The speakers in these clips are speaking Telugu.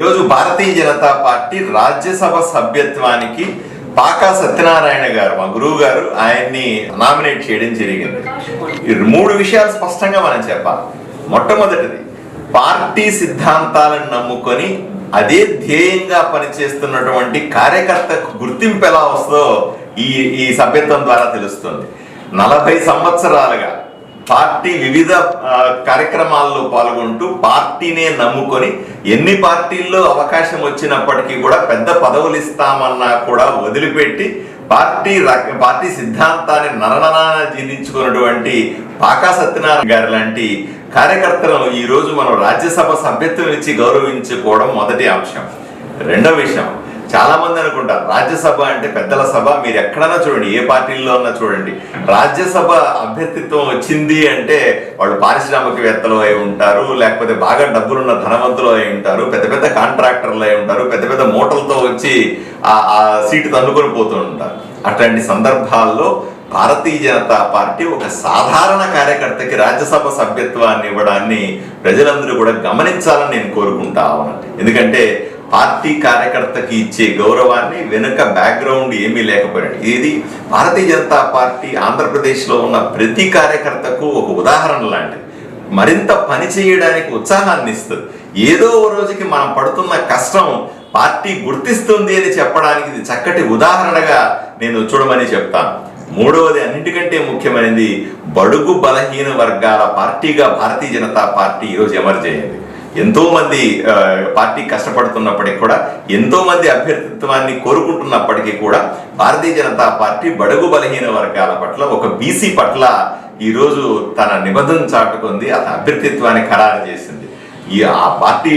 ఈరోజు భారతీయ జనతా పార్టీ రాజ్యసభ సభ్యత్వానికి పాకా సత్యనారాయణ గారు, మా గురువు గారు, ఆయన్ని నామినేట్ చేయడం జరిగింది. ఈ మూడు విషయాలు స్పష్టంగా మనం చెప్పాలి. మొట్టమొదటిది, పార్టీ సిద్ధాంతాలను నమ్ముకొని అదే ధ్యేయంగా పనిచేస్తున్నటువంటి కార్యకర్తకు గుర్తింపు ఎలా వస్తుందో ఈ సభ్యత్వం ద్వారా తెలుస్తుంది. 40 సంవత్సరాలుగా పార్టీ వివిధ కార్యక్రమాల్లో పాల్గొంటూ పార్టీనే నమ్ముకొని ఎన్ని పార్టీల్లో అవకాశం వచ్చినప్పటికీ కూడా పెద్ద పదవులు ఇస్తామన్నా కూడా వదిలిపెట్టి పార్టీ సిద్ధాంతాన్ని నరనరాన జీర్ణించుకున్నటువంటి పాకా సత్యనారాయణ గారి లాంటి కార్యకర్తలను ఈ రోజు మనం రాజ్యసభ సభ్యత్వం ఇచ్చి గౌరవించుకోవడం మొదటి అంశం. రెండవ విషయం, చాలా మంది అనుకుంటారు రాజ్యసభ అంటే పెద్దల సభ. మీరు ఎక్కడన్నా చూడండి, ఏ పార్టీల్లో ఉన్నా చూడండి, రాజ్యసభ అభ్యర్థిత్వం వచ్చింది అంటే వాళ్ళు పారిశ్రామికవేత్తలు అయి ఉంటారు, లేకపోతే బాగా డబ్బులున్న ధనవంతులు అయి ఉంటారు, పెద్ద పెద్ద కాంట్రాక్టర్లు అయి ఉంటారు, పెద్ద పెద్ద మూటలతో వచ్చి ఆ సీటు తన్నుకొని పోతూ ఉంటారు. అట్లాంటి సందర్భాల్లో భారతీయ జనతా పార్టీ ఒక సాధారణ కార్యకర్తకి రాజ్యసభ సభ్యత్వాన్ని ఇవ్వడాన్ని ప్రజలందరూ కూడా గమనించాలని నేను కోరుకుంటా ఉన్నాను. ఎందుకంటే పార్టీ కార్యకర్తకి ఇచ్చే గౌరవాన్ని వెనుక బ్యాక్గ్రౌండ్ ఏమీ లేకపోయాడు. ఇది భారతీయ జనతా పార్టీ ఆంధ్రప్రదేశ్లో ఉన్న ప్రతి కార్యకర్తకు ఒక ఉదాహరణ లాంటిది. మరింత పని చేయడానికి ఉత్సాహాన్ని ఇస్తుంది. ఏదో ఓ రోజుకి మనం పడుతున్న కష్టం పార్టీ గుర్తిస్తుంది అని చెప్పడానికి ఇది చక్కటి ఉదాహరణగా నేను చూడమని చెప్తాను. మూడవది, అన్నిటికంటే ముఖ్యమైనది, బడుగు బలహీన వర్గాల పార్టీగా భారతీయ జనతా పార్టీ ఈరోజు ఎమర్జ్ అయ్యింది. ఎంతో మంది పార్టీ కష్టపడుతున్నప్పటికీ కూడా, ఎంతో మంది అభ్యర్థిత్వాన్ని కోరుకుంటున్నప్పటికీ కూడా భారతీయ జనతా పార్టీ బడుగు బలహీన వర్గాల పట్ల, ఒక బీసీ పట్ల ఈరోజు తన నిబద్ధన చాటుకుంది, అతని అభ్యర్థిత్వాన్ని ఖరారు చేసింది. ఆ పార్టీ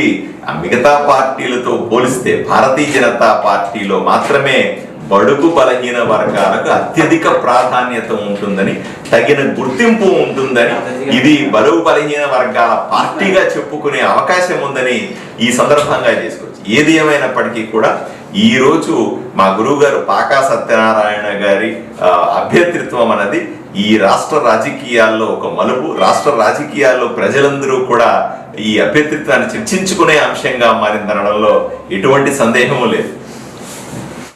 మిగతా పార్టీలతో పోలిస్తే భారతీయ జనతా పార్టీలో మాత్రమే బడుగు బలహీన వర్గాలకు అత్యధిక ప్రాధాన్యత ఉంటుందని, తగిన గుర్తింపు ఉంటుందని, ఇది బడుగు బలహీన వర్గాల పార్టీగా చెప్పుకునే అవకాశం ఉందని ఈ సందర్భంగా చేసుకోవచ్చు. ఏది ఏమైనప్పటికీ కూడా ఈరోజు మా గురువు గారు పాకా సత్యనారాయణ గారి అభ్యర్థిత్వం అన్నది ఈ రాష్ట్ర రాజకీయాల్లో ఒక మలుపు. రాష్ట్ర రాజకీయాల్లో ప్రజలందరూ కూడా ఈ అభ్యర్థిత్వాన్ని చర్చించుకునే అంశంగా మారిందనడంలో ఎటువంటి సందేహము లేదు.